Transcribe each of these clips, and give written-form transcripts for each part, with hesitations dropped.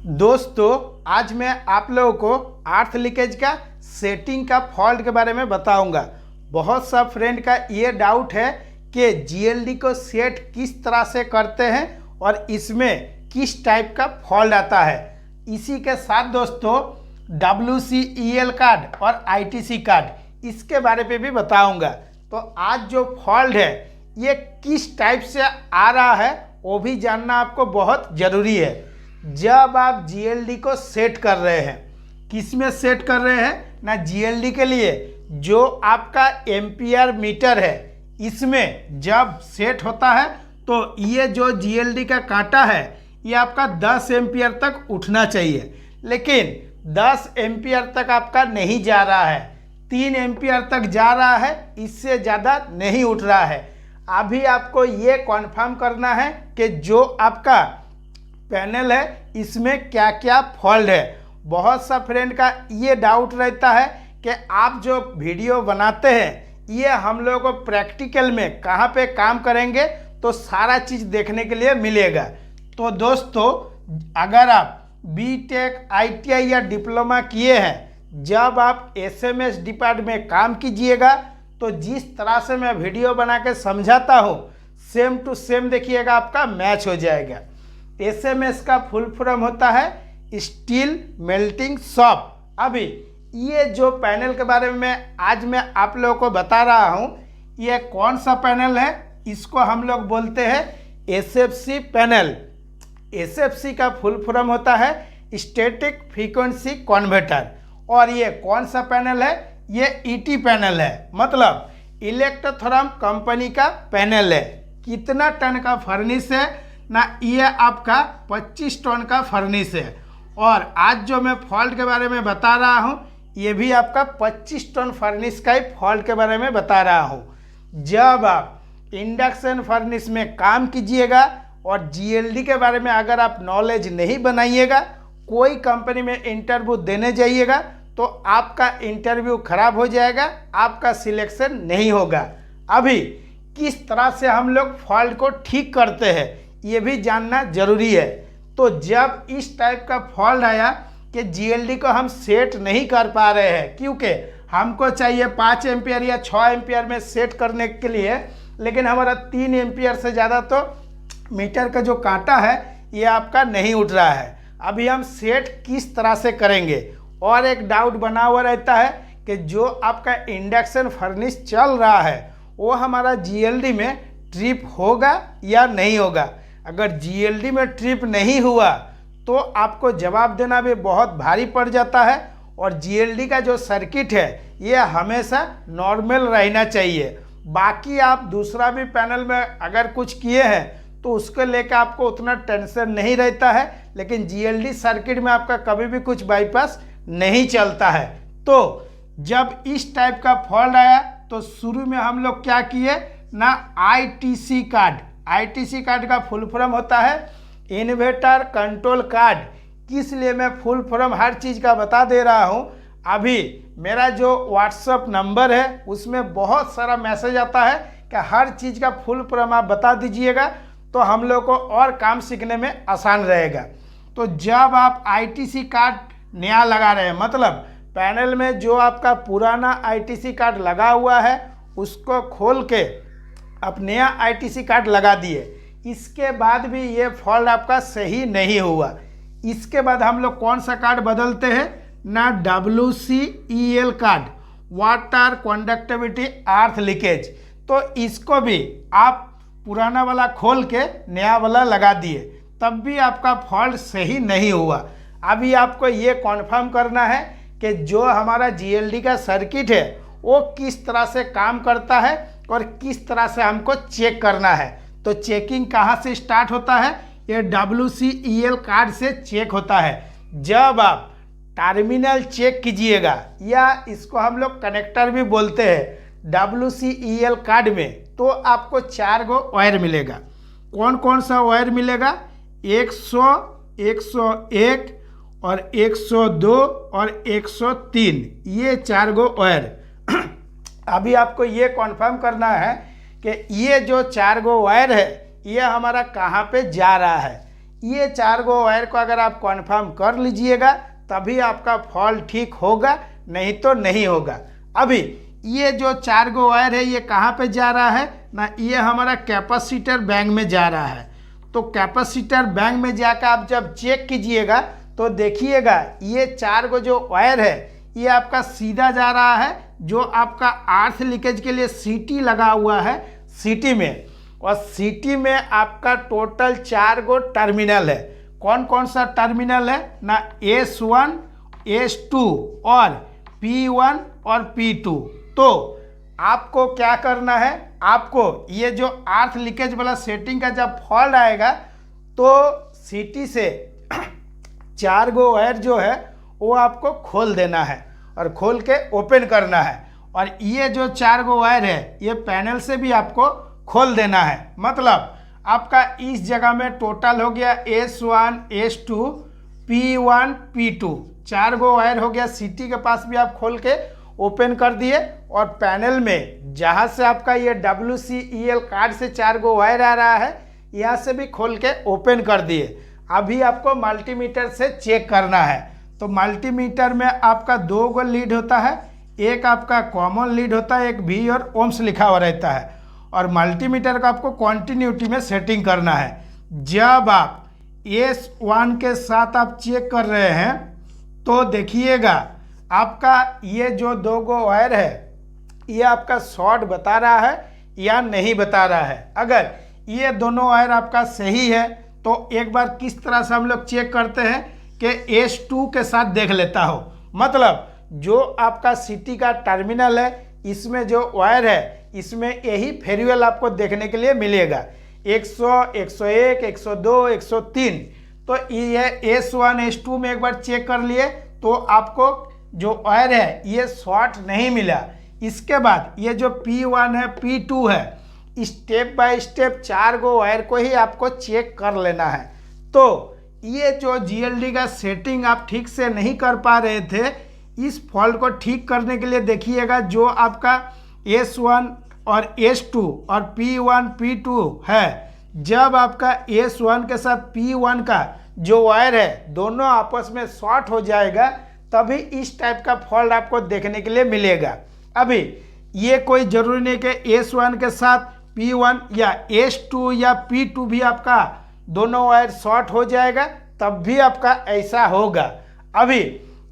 दोस्तों आज मैं आप लोगों को अर्थ लीकेज का सेटिंग का फॉल्ट के बारे में बताऊंगा। बहुत सा फ्रेंड का ये डाउट है कि जीएलडी को सेट किस तरह से करते हैं और इसमें किस टाइप का फॉल्ट आता है। इसी के साथ दोस्तों WCEL कार्ड और ITC कार्ड इसके बारे में भी बताऊंगा। तो आज जो फॉल्ट है ये किस टाइप से आ रहा है वो भी जानना आपको बहुत ज़रूरी है। जब आप जीएलडी को सेट कर रहे हैं, किस में सेट कर रहे हैं ना, जीएलडी के लिए जो आपका एम्पियर मीटर है इसमें जब सेट होता है तो ये जो जीएलडी का कांटा है ये आपका 10 एम्पियर तक उठना चाहिए, लेकिन 10 एम्पियर तक आपका नहीं जा रहा है, 3 एम्पियर तक जा रहा है, इससे ज़्यादा नहीं उठ रहा है। अभी आपको ये कॉन्फर्म करना है कि जो आपका पैनल है इसमें क्या क्या फॉल्ट है। बहुत सा फ्रेंड का ये डाउट रहता है कि आप जो वीडियो बनाते हैं ये हम लोगों को प्रैक्टिकल में कहाँ पे काम करेंगे तो सारा चीज़ देखने के लिए मिलेगा। तो दोस्तों अगर आप बीटेक ITI या डिप्लोमा किए हैं, जब आप SMS डिपार्टमेंट में काम कीजिएगा तो जिस तरह से मैं वीडियो बना के समझाता हूँ सेम टू सेम देखिएगा, आपका मैच हो जाएगा। SMS का फुल फॉर्म होता है स्टील मेल्टिंग शॉप। अभी ये जो पैनल के बारे में आज मैं आप लोगों को बता रहा हूँ, ये कौन सा पैनल है, इसको हम लोग बोलते हैं SFC पैनल। SFC का फुल फॉर्म होता है स्टैटिक फ्रीक्वेंसी कन्वर्टर। और ये कौन सा पैनल है, ये ET पैनल है, मतलब इलेक्ट्रोथर्म कंपनी का पैनल है। कितना टन का फर्निश है ना, ये आपका 25 टन का फर्निश है। और आज जो मैं फॉल्ट के बारे में बता रहा हूँ ये भी आपका 25 टन फर्निश का ही फॉल्ट के बारे में बता रहा हूँ। जब आप इंडक्शन फर्निश में काम कीजिएगा और जीएलडी के बारे में अगर आप नॉलेज नहीं बनाइएगा, कोई कंपनी में इंटरव्यू देने जाइएगा तो आपका इंटरव्यू खराब हो जाएगा, आपका सिलेक्शन नहीं होगा। अभी किस तरह से हम लोग फॉल्ट को ठीक करते हैं ये भी जानना जरूरी है। तो जब इस टाइप का फॉल्ट आया कि जीएलडी को हम सेट नहीं कर पा रहे हैं, क्योंकि हमको चाहिए 5 एम्पियर या 6 एम्पियर में सेट करने के लिए, लेकिन हमारा 3 एम्पियर से ज़्यादा तो मीटर का जो कांटा है ये आपका नहीं उठ रहा है। अभी हम सेट किस तरह से करेंगे। और एक डाउट बना हुआ रहता है कि जो आपका इंडक्शन फर्निश चल रहा है वो हमारा जीएलडी में ट्रिप होगा या नहीं होगा। अगर जीएलडी में ट्रिप नहीं हुआ तो आपको जवाब देना भी बहुत भारी पड़ जाता है। और जीएलडी का जो सर्किट है ये हमेशा नॉर्मल रहना चाहिए। बाकी आप दूसरा भी पैनल में अगर कुछ किए हैं तो उसको लेकर आपको उतना टेंशन नहीं रहता है, लेकिन जीएलडी सर्किट में आपका कभी भी कुछ बाईपास नहीं चलता है। तो जब इस टाइप का फॉल्ट आया तो शुरू में हम लोग क्या किए ना, ITC कार्ड का फुल फॉर्म होता है इन्वर्टर कंट्रोल कार्ड। किस लिए मैं फुल फॉर्म हर चीज़ का बता दे रहा हूँ। अभी मेरा जो व्हाट्सअप नंबर है उसमें बहुत सारा मैसेज आता है कि हर चीज़ का फुल फॉर्म आप बता दीजिएगा तो हम लोग को और काम सीखने में आसान रहेगा। तो जब आप ITC कार्ड नया लगा रहे हैं, मतलब पैनल में जो आपका पुराना ITC कार्ड लगा हुआ है उसको खोल के आप नया ITC कार्ड लगा दिए, इसके बाद भी ये फॉल्ट आपका सही नहीं हुआ। इसके बाद हम लोग कौन सा कार्ड बदलते हैं ना, WCEL कार्ड, वाटर कंडक्टिविटी अर्थ लीकेज। तो इसको भी आप पुराना वाला खोल के नया वाला लगा दिए, तब भी आपका फॉल्ट सही नहीं हुआ। अभी आपको ये कॉन्फर्म करना है कि जो हमारा जीएलडी का सर्किट है वो किस तरह से काम करता है और किस तरह से हमको चेक करना है। तो चेकिंग कहाँ से स्टार्ट होता है, ये WCEL कार्ड से चेक होता है। जब आप टर्मिनल चेक कीजिएगा, या इसको हम लोग कनेक्टर भी बोलते हैं WCEL कार्ड में, तो आपको 4 गो वायर मिलेगा। कौन कौन सा वायर मिलेगा, 100, 101 और 102 और 103, ये 4 गो वायर। अभी आपको ये कॉन्फर्म करना है कि ये जो 4 गो वायर है ये हमारा कहाँ पे जा रहा है। ये 4 गो वायर को अगर आप कन्फर्म कर लीजिएगा तभी आपका फॉल्ट ठीक होगा, नहीं तो नहीं होगा। अभी ये जो 4 गो वायर है ये कहाँ पे जा रहा है ना, ये हमारा कैपेसिटर बैंक में जा रहा है। तो कैपेसिटर बैंक में जाकर आप जब चेक कीजिएगा तो देखिएगा ये 4 गो जो वायर है ये आपका सीधा जा रहा है जो आपका अर्थ लीकेज के लिए सीटी लगा हुआ है सीटी में, और सीटी में आपका टोटल 4 गो टर्मिनल है। कौन कौन सा टर्मिनल है ना, S1 S2 और P1 और P2। तो आपको क्या करना है, आपको ये जो अर्थ लीकेज वाला सेटिंग का जब फॉल्ट आएगा तो सीटी से 4 गो वायर जो है वो आपको खोल देना है और खोल के ओपन करना है, और ये जो 4 गो वायर है ये पैनल से भी आपको खोल देना है। मतलब आपका इस जगह में टोटल हो गया S1 S2 P1 P2, 4 गो वायर हो गया। सीटी के पास भी आप खोल के ओपन कर दिए, और पैनल में जहाँ से आपका ये WCEL कार्ड से 4 गो वायर आ रहा है यहाँ से भी खोल के ओपन कर दिए। अभी आपको मल्टीमीटर से चेक करना है। तो मल्टीमीटर में आपका 2 गो लीड होता है, एक आपका कॉमन लीड होता है, एक V और ओम्स लिखा हुआ रहता है, और मल्टीमीटर का आपको कॉन्टिन्यूटी में सेटिंग करना है। जब आप S1 के साथ आप चेक कर रहे हैं तो देखिएगा आपका ये जो 2 गो वायर है ये आपका शॉर्ट बता रहा है या नहीं बता रहा है। अगर ये दोनों वायर आपका सही है तो एक बार किस तरह से हम लोग चेक करते हैं कि S2 के साथ देख लेता हो। मतलब जो आपका सीटी का टर्मिनल है इसमें जो वायर है इसमें यही फेरियल आपको देखने के लिए मिलेगा, 100 101 102 103। तो ये S1 S2 में एक बार चेक कर लिए तो आपको जो वायर है ये शॉर्ट नहीं मिला। इसके बाद ये जो P1 है P2 है, step by step 4 go wire को ही आपको चेक कर लेना है। तो ये जो GLD का सेटिंग आप ठीक से नहीं कर पा रहे थे, इस फॉल्ट को ठीक करने के लिए देखिएगा जो आपका S1 और S2 और P1 P2 है, जब आपका S1 के साथ P1 का जो वायर है दोनों आपस में शॉर्ट हो जाएगा तभी इस टाइप का फॉल्ट आपको देखने के लिए मिलेगा। अभी ये कोई ज़रूरी नहीं कि S1 के साथ P1 या S2 या P2 भी आपका दोनों वायर शॉर्ट हो जाएगा तब भी आपका ऐसा होगा। अभी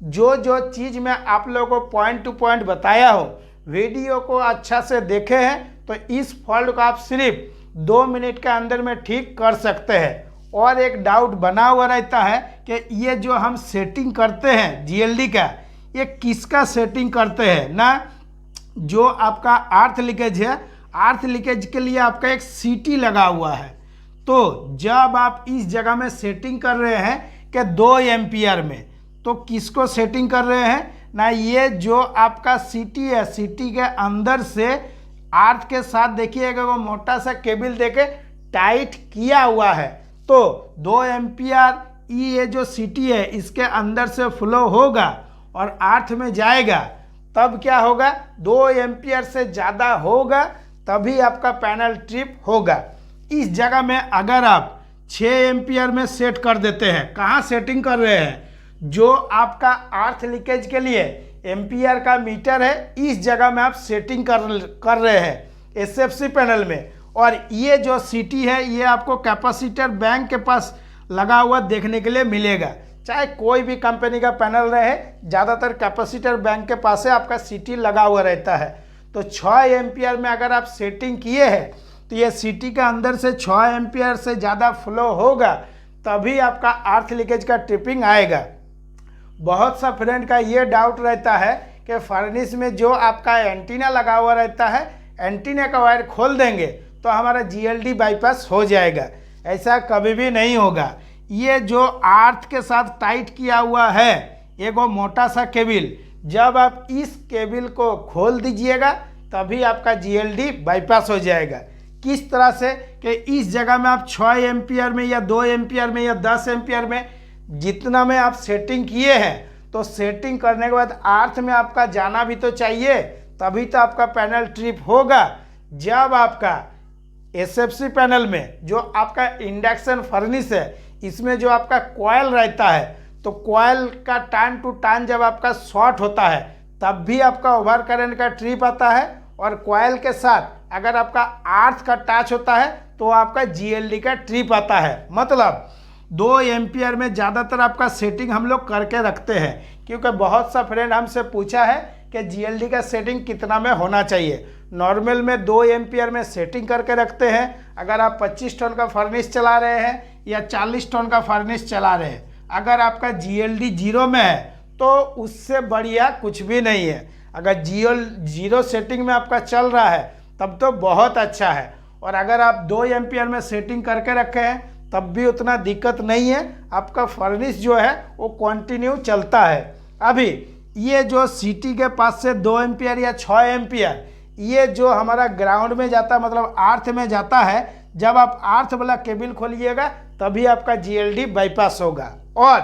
जो जो चीज़ मैं आप लोगों को पॉइंट टू पॉइंट बताया हो, वीडियो को अच्छा से देखे हैं तो इस फॉल्ट को आप सिर्फ 2 मिनट के अंदर में ठीक कर सकते हैं। और एक डाउट बना हुआ रहता है कि ये जो हम सेटिंग करते हैं GLD का, ये किसका सेटिंग करते हैं ना, जो आपका अर्थ लीकेज है, अर्थ लीकेज के लिए आपका एक सीटी लगा हुआ है। तो जब आप इस जगह में सेटिंग कर रहे हैं कि 2 एम्पियर में, तो किसको सेटिंग कर रहे हैं ना, ये जो आपका सीटी है, सीटी के अंदर से अर्थ के साथ देखिएगा वो मोटा सा केबल देके टाइट किया हुआ है। तो 2 एम्पियर ये जो सीटी है इसके अंदर से फ्लो होगा और अर्थ में जाएगा, तब क्या होगा 2 एम्पियर से ज़्यादा होगा तभी आपका पैनल ट्रिप होगा। इस जगह में अगर आप 6 एम्पियर में सेट कर देते हैं, कहाँ सेटिंग कर रहे हैं, जो आपका अर्थ लीकेज के लिए एम्पियर का मीटर है इस जगह में आप सेटिंग कर रहे हैं SFC पैनल में। और ये जो सीटी है ये आपको कैपेसिटर बैंक के पास लगा हुआ देखने के लिए मिलेगा। चाहे कोई भी कंपनी का पैनल रहे, ज़्यादातर कैपेसिटर बैंक के पास से आपका सीटी लगा हुआ रहता है। तो 6 एम्पियर में अगर आप सेटिंग किए हैं तो ये सीटी के अंदर से 6 एम्पियर से ज़्यादा फ्लो होगा तभी आपका अर्थ लीकेज का ट्रिपिंग आएगा। बहुत सा फ्रेंड का ये डाउट रहता है कि फर्नेस में जो आपका एंटीना लगा हुआ रहता है, एंटीना का वायर खोल देंगे तो हमारा GLD बाईपास हो जाएगा। ऐसा कभी भी नहीं होगा। ये जो अर्थ के साथ टाइट किया हुआ है एक वो मोटा सा केबल, जब आप इस केबल को खोल दीजिएगा तभी आपका GLD बाईपास हो जाएगा। किस तरह से कि इस जगह में आप 6 एम्पियर में या 2 एम्पियर में या 10 एम्पियर में जितना में आप सेटिंग किए हैं, तो सेटिंग करने के बाद अर्थ में आपका जाना भी तो चाहिए, तभी तो आपका पैनल ट्रिप होगा। जब आपका SFC पैनल में जो आपका इंडक्शन फर्नेस है इसमें जो आपका कॉयल रहता है, तो कॉयल का टर्न टू टर्न जब आपका शॉर्ट होता है तब भी आपका ओवर करंट का ट्रिप आता है, और कॉयल के साथ अगर आपका अर्थ का टच होता है तो आपका जीएलडी का ट्रिप आता है। मतलब 2 एम्पियर में ज़्यादातर आपका सेटिंग हम लोग करके रखते हैं, क्योंकि बहुत सा फ्रेंड हमसे पूछा है कि जीएलडी का सेटिंग कितना में होना चाहिए। नॉर्मल में 2 एम्पियर में सेटिंग करके रखते हैं। अगर आप 25 टन का फर्नेस चला रहे हैं या 40 टन का फर्नेस चला रहे हैं, अगर आपका जीएलडी 0 में है तो उससे बढ़िया कुछ भी नहीं है। अगर जीरो सेटिंग में आपका चल रहा है तब तो बहुत अच्छा है, और अगर आप 2 एम्पियर में सेटिंग करके रखे हैं तब भी उतना दिक्कत नहीं है, आपका फर्नेस जो है वो कंटिन्यू चलता है। अभी ये जो सिटी के पास से 2 एम्पियर या 6 एम्पियर ये जो हमारा ग्राउंड में जाता है, मतलब अर्थ में जाता है, जब आप अर्थ वाला केबल खोलिएगा तभी आपका जीएलडी बाईपास होगा। और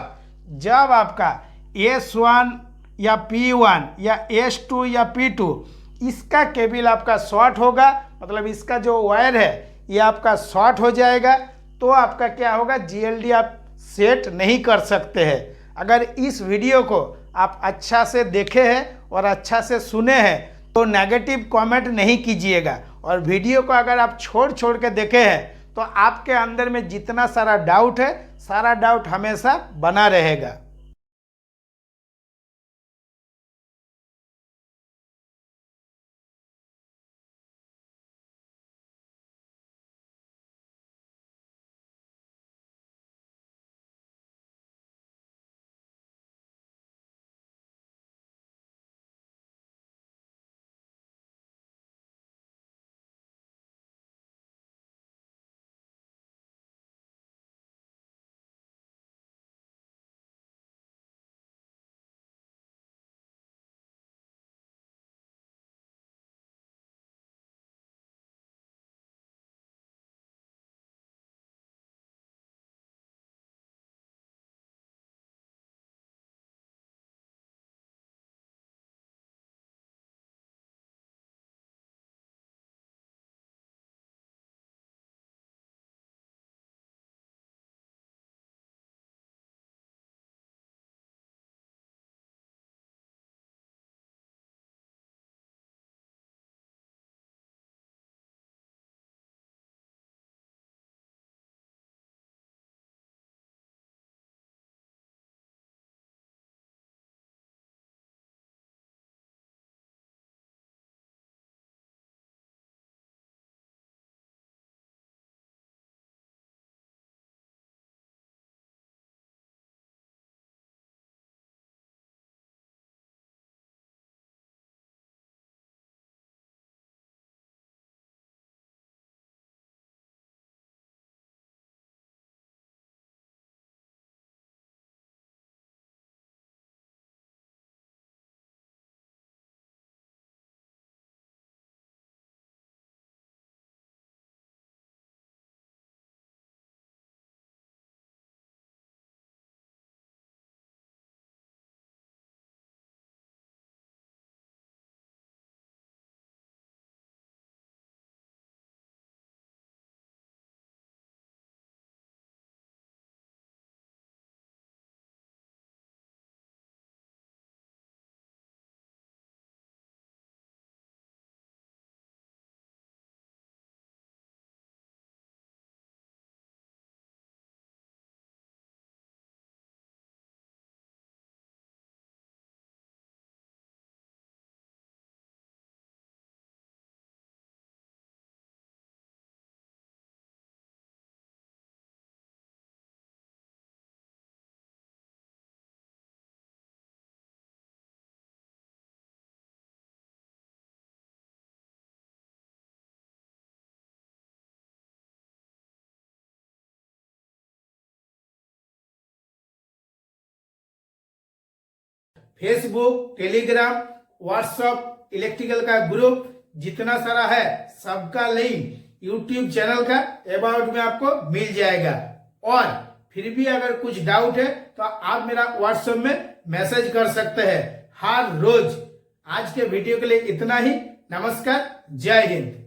जब आपका S1 या P1 या S2 या P2 इसका केबल आपका शॉर्ट होगा, मतलब इसका जो वायर है ये आपका शॉर्ट हो जाएगा, तो आपका क्या होगा, जीएलडी आप सेट नहीं कर सकते हैं। अगर इस वीडियो को आप अच्छा से देखे हैं और अच्छा से सुने हैं तो नेगेटिव कमेंट नहीं कीजिएगा, और वीडियो को अगर आप छोड़ के देखे हैं तो आपके अंदर में जितना सारा डाउट है, सारा डाउट हमेशा बना रहेगा। फेसबुक, टेलीग्राम, व्हाट्सएप, इलेक्ट्रिकल का ग्रुप जितना सारा है सबका लिंक यूट्यूब चैनल का अबाउट में आपको मिल जाएगा। और फिर भी अगर कुछ डाउट है तो आप मेरा व्हाट्सएप में मैसेज कर सकते हैं हर रोज। आज के वीडियो के लिए इतना ही। नमस्कार, जय हिंद।